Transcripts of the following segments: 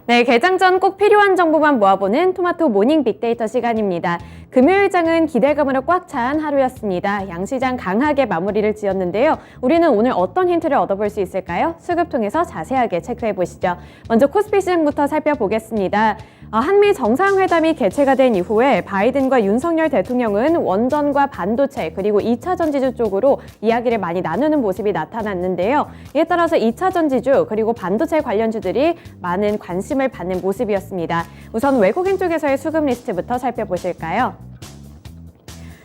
네, 개장 전 꼭 필요한 정보만 모아보는 토마토 모닝 빅데이터 시간입니다. 금요일장은 기대감으로 꽉 찬 하루였습니다. 양시장 강하게 마무리를 지었는데요. 우리는 오늘 어떤 힌트를 얻어볼 수 있을까요? 수급 통해서 자세하게 체크해 보시죠. 먼저 코스피 시장부터 살펴보겠습니다. 한미 정상회담이 개최가 된 이후에 바이든과 윤석열 대통령은 원전과 반도체 그리고 2차 전지주 쪽으로 이야기를 많이 나누는 모습이 나타났는데요. 이에 따라서 2차 전지주 그리고 반도체 관련주들이 많은 관심을 받는 모습이었습니다. 우선 외국인 쪽에서의 수급 리스트부터 살펴보실까요?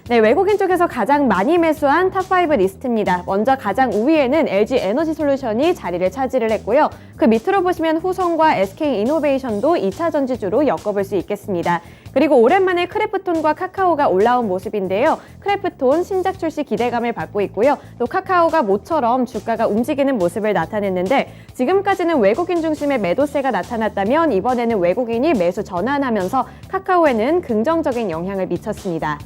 네, 외국인 쪽에서 가장 많이 매수한 탑5 리스트입니다. 먼저 가장 우위에는 LG 에너지솔루션이 자리를 차지를 했고요. 그 밑으로 보시면 후성과 SK이노베이션도 2차 전지주로 엮어볼 수 있겠습니다. 그리고 오랜만에 크래프톤과 카카오가 올라온 모습인데요. 크래프톤 신작 출시 기대감을 받고 있고요. 또 카카오가 모처럼 주가가 움직이는 모습을 나타냈는데 지금까지는 외국인 중심의 매도세가 나타났다면 이번에는 외국인이 매수 전환하면서 카카오에는 긍정적인 영향을 미쳤습니다.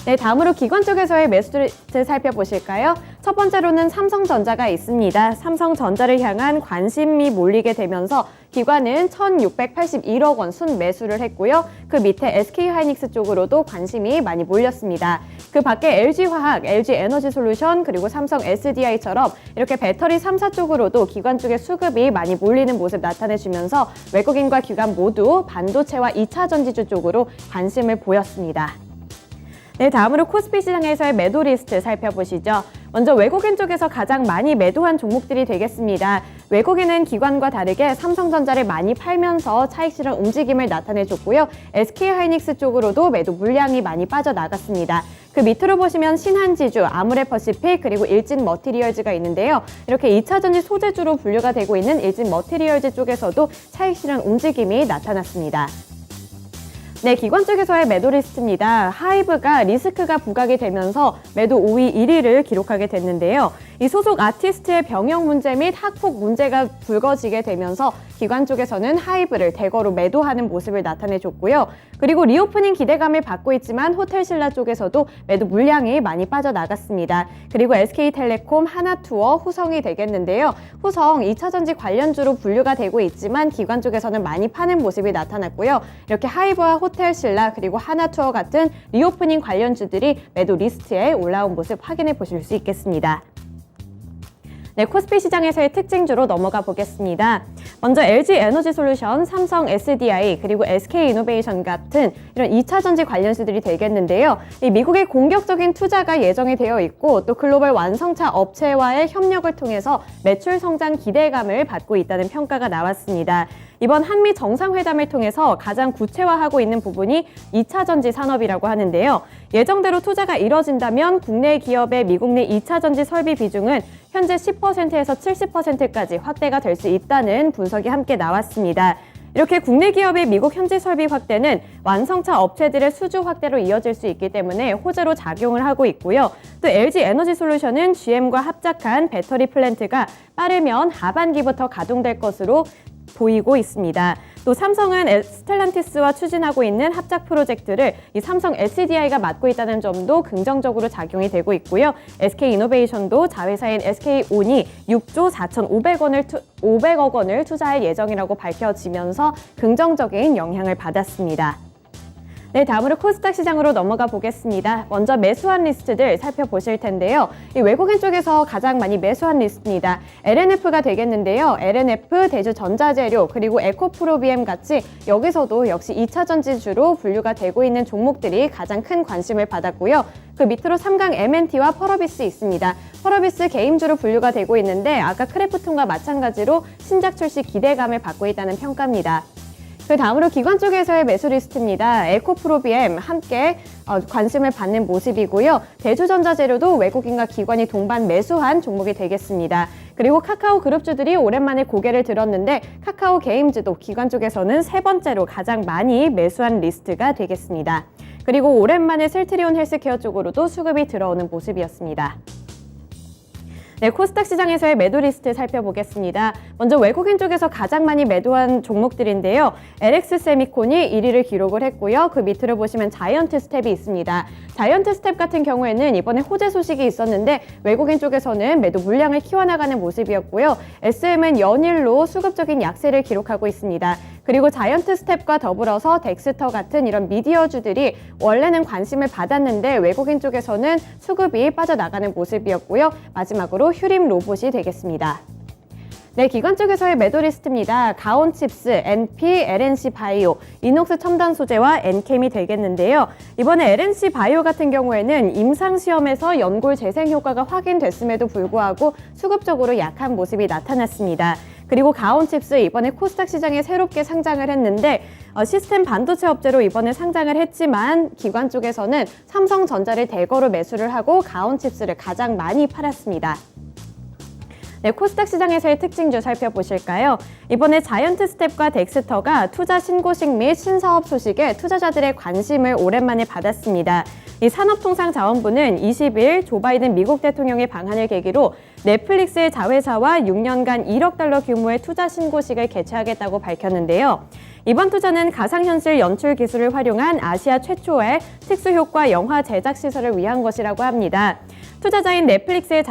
네, 다음으로 기관 쪽에서의 매수를 살펴보실까요? 첫 번째로는 삼성전자가 있습니다. 삼성전자를 향한 관심이 몰리게 되면서 기관은 1,681억 원 순매수를 했고요. 그 밑에 SK하이닉스 쪽으로도 관심이 많이 몰렸습니다. 그 밖에 LG화학, LG에너지솔루션, 그리고 삼성 SDI처럼 이렇게 배터리 3사 쪽으로도 기관 쪽의 수급이 많이 몰리는 모습 나타내주면서 외국인과 기관 모두 반도체와 2차 전지주 쪽으로 관심을 보였습니다. 네, 다음으로 코스피 시장에서의 매도 리스트 살펴보시죠. 먼저 외국인 쪽에서 가장 많이 매도한 종목들이 되겠습니다. 외국인은 기관과 다르게 삼성전자를 많이 팔면서 차익 실현 움직임을 나타내줬고요. SK하이닉스 쪽으로도 매도 물량이 많이 빠져나갔습니다. 그 밑으로 보시면 신한지주, 아모레퍼시픽, 그리고 일진머티리얼즈가 있는데요. 이렇게 2차 전지 소재주로 분류가 되고 있는 일진머티리얼즈 쪽에서도 차익 실현 움직임이 나타났습니다. 네, 기관 쪽에서의 매도 리스트입니다. 하이브가 리스크가 부각이 되면서 매도 5위 1위를 기록하게 됐는데요. 이 소속 아티스트의 병역 문제 및 학폭 문제가 불거지게 되면서 기관 쪽에서는 하이브를 대거로 매도하는 모습을 나타내줬고요. 그리고 리오프닝 기대감을 받고 있지만 호텔신라 쪽에서도 매도 물량이 많이 빠져나갔습니다. 그리고 SK텔레콤, 하나투어, 후성이 되겠는데요. 후성 2차전지 관련주로 분류가 되고 있지만 기관 쪽에서는 많이 파는 모습이 나타났고요. 이렇게 하이브와 호텔신라 그리고 하나투어 같은 리오프닝 관련주들이 매도 리스트에 올라온 모습 확인해 보실 수 있겠습니다. 네, 코스피 시장에서의 특징주로 넘어가 보겠습니다. 먼저 LG에너지솔루션, 삼성 SDI, 그리고 SK이노베이션 같은 이런 2차 전지 관련주들이 되겠는데요. 이 미국의 공격적인 투자가 예정이 되어 있고 또 글로벌 완성차 업체와의 협력을 통해서 매출 성장 기대감을 받고 있다는 평가가 나왔습니다. 이번 한미 정상회담을 통해서 가장 구체화하고 있는 부분이 2차 전지 산업이라고 하는데요. 예정대로 투자가 이뤄진다면 국내 기업의 미국 내 2차 전지 설비 비중은 현재 10%에서 70%까지 확대가 될 수 있다는 분석이 함께 나왔습니다. 이렇게 국내 기업의 미국 현지 설비 확대는 완성차 업체들의 수주 확대로 이어질 수 있기 때문에 호재로 작용을 하고 있고요. 또 LG에너지솔루션은 GM과 합작한 배터리 플랜트가 빠르면 하반기부터 가동될 것으로 보이고 있습니다. 또 삼성은 스텔란티스와 추진하고 있는 합작 프로젝트를 이 삼성 SDI가 맡고 있다는 점도 긍정적으로 작용이 되고 있고요. SK이노베이션도 자회사인 SK온이 6조 4,500억 원을 투자할 예정이라고 밝혀지면서 긍정적인 영향을 받았습니다. 네, 다음으로 코스닥 시장으로 넘어가 보겠습니다. 먼저 매수한 리스트들 살펴보실 텐데요. 이 외국인 쪽에서 가장 많이 매수한 리스트입니다. LNF가 되겠는데요. LNF, 대주전자재료, 그리고 에코프로비엠 같이 여기서도 역시 2차 전지주로 분류가 되고 있는 종목들이 가장 큰 관심을 받았고요. 그 밑으로 삼강 MNT와 펄어비스 있습니다. 펄어비스 개임주로 분류가 되고 있는데 아까 크래프톤과 마찬가지로 신작 출시 기대감을 받고 있다는 평가입니다. 그 다음으로 기관 쪽에서의 매수 리스트입니다. 에코프로비엠 함께 관심을 받는 모습이고요. 대주전자재료도 외국인과 기관이 동반 매수한 종목이 되겠습니다. 그리고 카카오 그룹주들이 오랜만에 고개를 들었는데 카카오 게임즈도 기관 쪽에서는 세 번째로 가장 많이 매수한 리스트가 되겠습니다. 그리고 오랜만에 셀트리온 헬스케어 쪽으로도 수급이 들어오는 모습이었습니다. 네, 코스닥 시장에서의 매도 리스트 살펴보겠습니다. 먼저 외국인 쪽에서 가장 많이 매도한 종목들인데요. LX 세미콘이 1위를 기록을 했고요. 그 밑으로 보시면 자이언트 스텝이 있습니다. 자이언트 스텝 같은 경우에는 이번에 호재 소식이 있었는데 외국인 쪽에서는 매도 물량을 키워나가는 모습이었고요. SM은 연일로 수급적인 약세를 기록하고 있습니다. 그리고 자이언트 스텝과 더불어서 덱스터 같은 이런 미디어주들이 원래는 관심을 받았는데 외국인 쪽에서는 수급이 빠져나가는 모습이었고요. 마지막으로 휴림 로봇이 되겠습니다. 네, 기관 쪽에서의 매도 리스트입니다. 가온칩스, NP, LNC 바이오, 이녹스 첨단 소재와 엔캠이 되겠는데요. 이번에 LNC 바이오 같은 경우에는 임상시험에서 연골 재생 효과가 확인됐음에도 불구하고 수급적으로 약한 모습이 나타났습니다. 그리고 가온칩스 이번에 코스닥 시장에 새롭게 상장을 했는데 시스템 반도체 업체로 이번에 상장을 했지만 기관 쪽에서는 삼성전자를 대거로 매수를 하고 가온칩스를 가장 많이 팔았습니다. 네, 코스닥 시장에서의 특징주 살펴보실까요? 이번에 자이언트 스텝과 덱스터가 투자 신고식 및 신사업 소식에 투자자들의 관심을 오랜만에 받았습니다. 이 산업통상자원부는 20일 조 바이든 미국 대통령의 방한을 계기로 넷플릭스의 자회사와 6년간 1억 달러 규모의 투자 신고식을 개최하겠다고 밝혔는데요. 이번 투자는 가상현실 연출 기술을 활용한 아시아 최초의 특수효과 영화 제작 시설을 위한 것이라고 합니다. 투자자인 넷플릭스의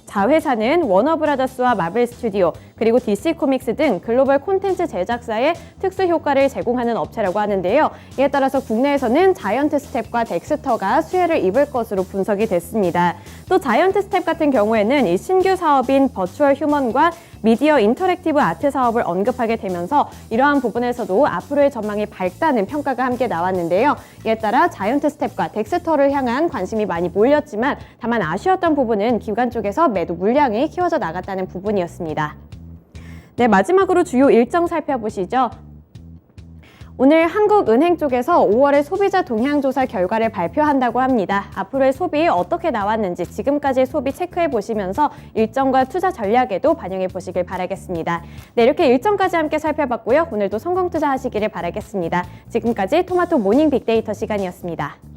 자회사는 워너브라더스와 마블 스튜디오, 그리고 DC 코믹스 등 글로벌 콘텐츠 제작사에 특수 효과를 제공하는 업체라고 하는데요. 이에 따라서 국내에서는 자이언트 스텝과 덱스터가 수혜를 입을 것으로 분석이 됐습니다. 또 자이언트 스텝 같은 경우에는 이 신규 사업인 버추얼 휴먼과 미디어 인터랙티브 아트 사업을 언급하게 되면서 이러한 부분에서도 앞으로의 전망이 밝다는 평가가 함께 나왔는데요. 이에 따라 자이언트 스텝과 덱스터를 향한 관심이 많이 몰렸지만 다만 아쉬웠던 부분은 기관 쪽에서 매도 물량이 키워져 나갔다는 부분이었습니다. 네, 마지막으로 주요 일정 살펴보시죠. 오늘 한국은행 쪽에서 5월의 소비자 동향조사 결과를 발표한다고 합니다. 앞으로의 소비 어떻게 나왔는지 지금까지의 소비 체크해 보시면서 일정과 투자 전략에도 반영해 보시길 바라겠습니다. 네, 이렇게 일정까지 함께 살펴봤고요. 오늘도 성공 투자하시기를 바라겠습니다. 지금까지 토마토 모닝 빅데이터 시간이었습니다.